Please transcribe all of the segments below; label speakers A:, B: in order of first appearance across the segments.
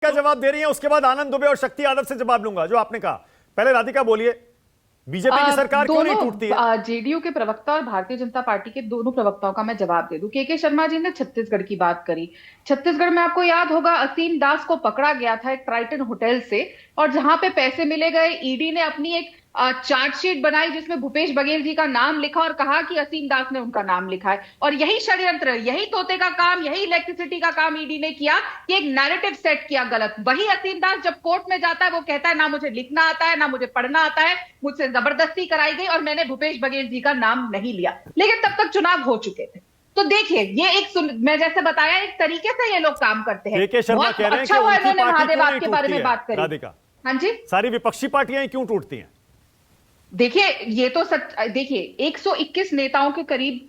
A: राधिका जवाब दे रही है, उसके बाद आनंद दुबे और शक्ति यादव से जवाब लूंगा जो आपने कहा। पहले राधिका बोलिए, बीजेपी की सरकार क्यों नहीं टूटती है?
B: जेडीयू के प्रवक्ता और भारतीय जनता पार्टी के दोनों प्रवक्ताओं का मैं जवाब दे दूं। के शर्मा जी ने छत्तीसगढ़ की बात करी। छत्तीसगढ़ में आपको याद होगा असीम दास को पकड़ा गया था एक ट्राइटन होटल से, और जहां पे पैसे मिले गए, ईडी ने अपनी एक चार्जशीट बनाई जिसमें भूपेश बघेल जी का नाम लिखा और कहा कि असीम दास ने उनका नाम लिखा है। और यही षड्यंत्र, यही तोते का काम, यही इलेक्ट्रिसिटी का काम ईडी ने किया कि एक नैरेटिव सेट किया गलत। वही असीम दास जब कोर्ट में जाता है वो कहता है ना मुझे लिखना आता है, ना मुझे पढ़ना आता है, मुझसे जबरदस्ती कराई गई और मैंने भूपेश बघेल जी का नाम नहीं लिया। लेकिन तब तक चुनाव हो चुके थे। तो देखिए, ये एक मैं जैसे बताया एक तरीके से ये लोग काम करते हैं।
A: के शर्मा कह रहे हैं
B: अच्छा
A: कि
B: हुआ
A: उनकी
B: इन्होंने
A: पार्टी
B: महादेव
A: क्यों नहीं
B: आपके बारे
A: टूटती
B: में
A: है?
B: बात करी।
A: राधिका,
B: हाँ जी,
A: सारी विपक्षी पार्टियां क्यों टूटती हैं?
B: देखिए ये तो सच, देखिए 121 नेताओं के करीब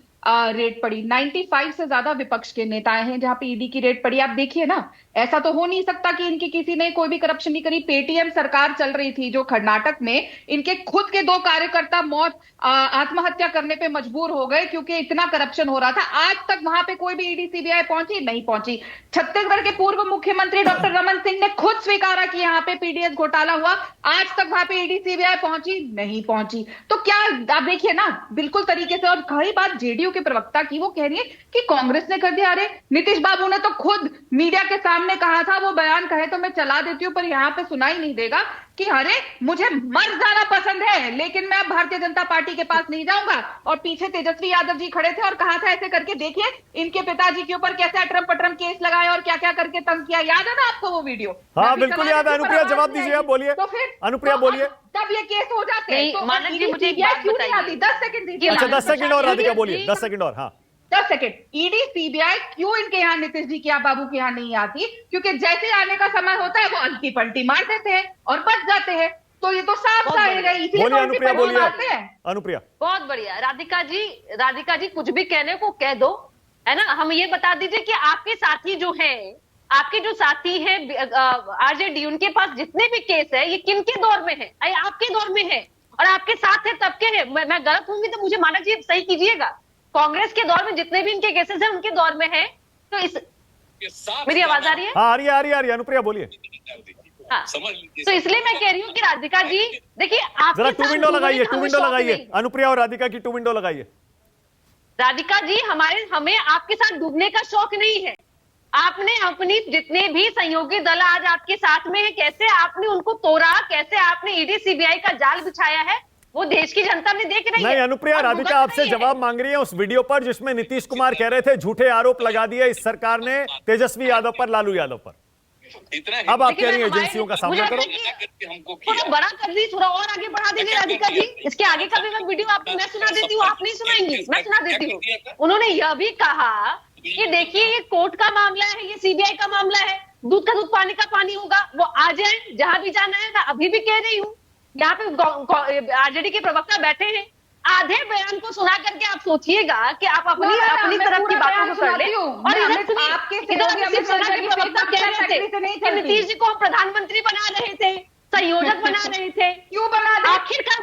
B: रेट पड़ी। 95 से ज्यादा विपक्ष के नेताएं हैं जहां पे ईडी की रेट पड़ी। आप देखिए ना, ऐसा तो हो नहीं सकता कि इनके किसी ने कोई भी करप्शन नहीं करी। पेटीएम सरकार चल रही थी जो कर्नाटक में इनके खुद के 2 कार्यकर्ता आत्महत्या करने पे मजबूर हो गए क्योंकि इतना करप्शन हो रहा था। आज तक वहां पे कोई भी ईडी सीबीआई पहुंची नहीं पहुंची। छत्तीसगढ़ के पूर्व मुख्यमंत्री डॉक्टर रमन सिंह ने खुद स्वीकारा कि यहाँ पे पीडीएस घोटाला हुआ, आज तक वहां पे ईडी सीबीआई पहुंची नहीं पहुंची। तो क्या आप देखिए ना, बिल्कुल तरीके से। और खरी बात जेडीयू के प्रवक्ता की, वो कह रही है कि कांग्रेस ने कर दिया। अरे नीतीश बाबू ने तो खुद मीडिया के सामने कहा था, वो बयान कहे तो मैं चला देती हूं पर यहां पे सुनाई नहीं देगा, कि अरे मुझे मर जाना पसंद है लेकिन मैं अब भारतीय जनता पार्टी के पास नहीं जाऊंगा। और पीछे तेजस्वी यादव जी खड़े थे और कहा था ऐसे करके देखिए इनके पिताजी के ऊपर कैसे अटरम पटरम केस लगाए और क्या क्या करके तंग किया। याद है ना आपको वो वीडियो?
A: हाँ बिल्कुल याद है। अनुप्रिया जवाब दीजिए, आप बोलिए।
B: तो फिर
A: अनुप्रिया बोलिए।
B: तब ये केस हो जाते हैं। तो
C: मानस जी मुझे एक बात
B: क्यों नहीं
C: बताइए।
B: आती? 10 सेकंड दीजिए।
A: अच्छा 10 सेकंड और राधिका बोलिए, 10 सेकंड और। हाँ
B: 10 सेकंड। ईडी सीबीआई क्यों इनके यहाँ, नीतीश जी के बाबू के यहाँ नहीं आती? क्योंकि जैसे आने का समय होता है वो अलटी पलटी मार देते हैं और बच जाते हैं। तो ये तो साफ साहेगा, इसलिए
A: बोलिए अनुप्रिया, बोलिए
B: मारते हैं।
A: अनुप्रिया।
C: बहुत बढ़िया। राधिका जी कुछ भी कहने को कह दो, है ना। हम ये बता दीजिए कि आपके साथी जो हैं, आपके जो साथी हैं आरजेडी, उनके पास जितने भी केस है ये किनके दौर में है? आपके दौर में है और आपके साथ है तब के है। मैं गलत होंगी तो मुझे मानस जी सही कीजिएगा। कांग्रेस के दौर में जितने भी इनके केसेस हैं उनके दौर में है। तो मेरी आवाज आ रही है?
A: हाँ आ रही है। अनुप्रिया बोलिए।
C: हाँ, तो इसलिए मैं कह रही हूँ कि राधिका जी देखिए, आप
A: जरा 2 विंडो लगाइए, 2 विंडो लगाइए। अनुप्रिया और राधिका की 2 विंडो लगाइए।
C: राधिका जी हमें आपके साथ डूबने का शौक नहीं है। आपने अपनी जितने भी सहयोगी दल आज आपके साथ में है, कैसे आपने उनको तोड़ा, कैसे आपने ईडी सीबीआई का जाल बिछाया है, वो देश की जनता ने देख रही है।
A: नहीं अनुप्रिया, राधिका आपसे जवाब मांग रही है उस वीडियो पर जिसमें नीतीश कुमार कह रहे थे झूठे आरोप लगा दिए इस सरकार ने तेजस्वी यादव पर, लालू यादव पर। अब आप कह रही हैं एजेंसियों का सामना करो।
C: थोड़ा बड़ा कर दी, थोड़ा और आगे बढ़ा दीजिए राधिका जी। इसके आगे का भी मैं वीडियो आपको मैं सुना देती हूँ, आप नहीं सुनाएंगी, मैं सुना देती हूँ। उन्होंने यह भी कहा कि देखिए ये कोर्ट का मामला है, ये सीबीआई का मामला है, दूध का दूध पानी का पानी होगा, वो आ जाए जहां भी जाना है। मैं अभी भी कह रही हूँ, यहाँ पे आरजेडी के प्रवक्ता बैठे हैं, आधे बयान को सुना करके आप सोचिएगा कि आप अपनी तरफ की बातों को कर ले। और इधर शिवसेना के प्रवक्ता कह रहे थे कि नीतीश जी को हम प्रधानमंत्री बना रहे थे, संयोजक बना रहे थे।
B: क्यों बना दे?
C: आखिरकार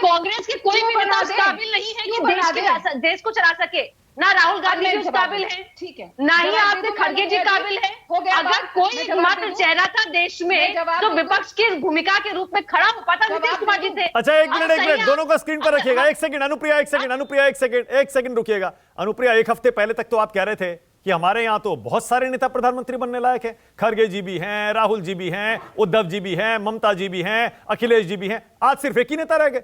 C: कांग्रेस के कोई भी नेता उस काबिल नहीं है कि देश को चला सके। ना राहुल गांधी जी उस काबिल है,
B: ठीक है,
C: ना ही आपके खड़गे जी काबिल है। अगर कोई एकमात्र चेहरा था देश में जो विपक्ष की भूमिका के रूप में खड़ा हो पाता, नीतीश कुमार जी थे।
A: अच्छा एक मिनट दोनों को स्क्रीन पर रखिएगा। एक सेकंड अनुप्रिया, एक सेकंड रुकिएगा। अनुप्रिया, एक हफ्ते पहले तक तो आप कह रहे थे कि हमारे यहाँ तो बहुत सारे नेता प्रधानमंत्री बनने लायक हैं, खड़गे जी भी हैं, राहुल जी भी हैं, उद्धव जी भी हैं, ममता जी भी हैं, अखिलेश जी भी हैं। आज सिर्फ एक ही नेता रह गए,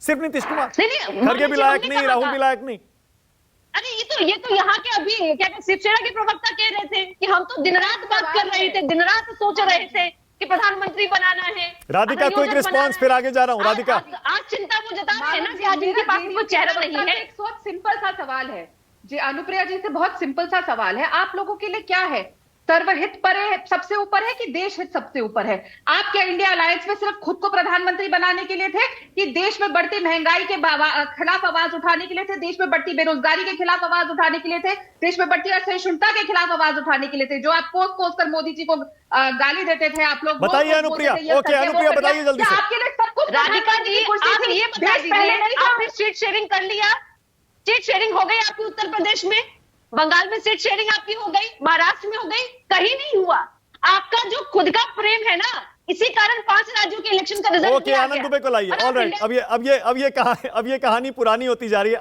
A: सिर्फ नीतीश कुमार। खड़गे भी लायक नहीं, राहुल भी लायक नहीं।
C: अरे ये तो यहाँ के अभी क्या शिवसेना के प्रवक्ता कह रहे थे कि हम तो दिन रात बात कर रहे थे, दिन रात सोच रहे थे कि प्रधानमंत्री बनाना है।
A: राधिका क्विक रिस्पांस, फिर आगे जा रहा हूँ। राधिका
C: आज चिंता वो जता रहे हैं ना कि आज इनके पास कोई चेहरा नहीं है।
B: एक बहुत सिंपल सा सवाल है जी, अनुप्रिया जी से बहुत सिंपल सा सवाल है, आप लोगों के लिए क्या है? सर्वहित पर है, सबसे ऊपर है कि देश हित सबसे ऊपर है? आप क्या इंडिया अलायंस में सिर्फ खुद को प्रधानमंत्री बनाने के लिए थे कि देश में बढ़ती महंगाई के खिलाफ आवाज उठाने के लिए थे, देश में बढ़ती बेरोजगारी के खिलाफ आवाज उठाने के लिए थे, देश में बढ़ती असहिष्णुता के खिलाफ आवाज उठाने के लिए थे? जो आप कोस कर मोदी जी को गाली देते थे आप लोग।
A: बताइए अनुप्रिया। ओके अनुप्रिया बताइए जल्दी से।
B: आपके लिए सब कुछ
C: राधिका जी आप ये बता दीजिए, आपने सीट शेयरिंग कर लिया? सीट शेयरिंग हो गई आपकी उत्तर प्रदेश में, बंगाल में सीट शेयरिंग आपकी हो गई, महाराष्ट्र में हो गई, कहीं नहीं हुआ। आपका जो खुद का प्रेम है ना, इसी कारण 5 राज्यों के इलेक्शन का रिजल्ट
A: ओके, आनंद दुबे को लाइए। ऑलराइट, अब ये कहानी पुरानी होती जा रही है।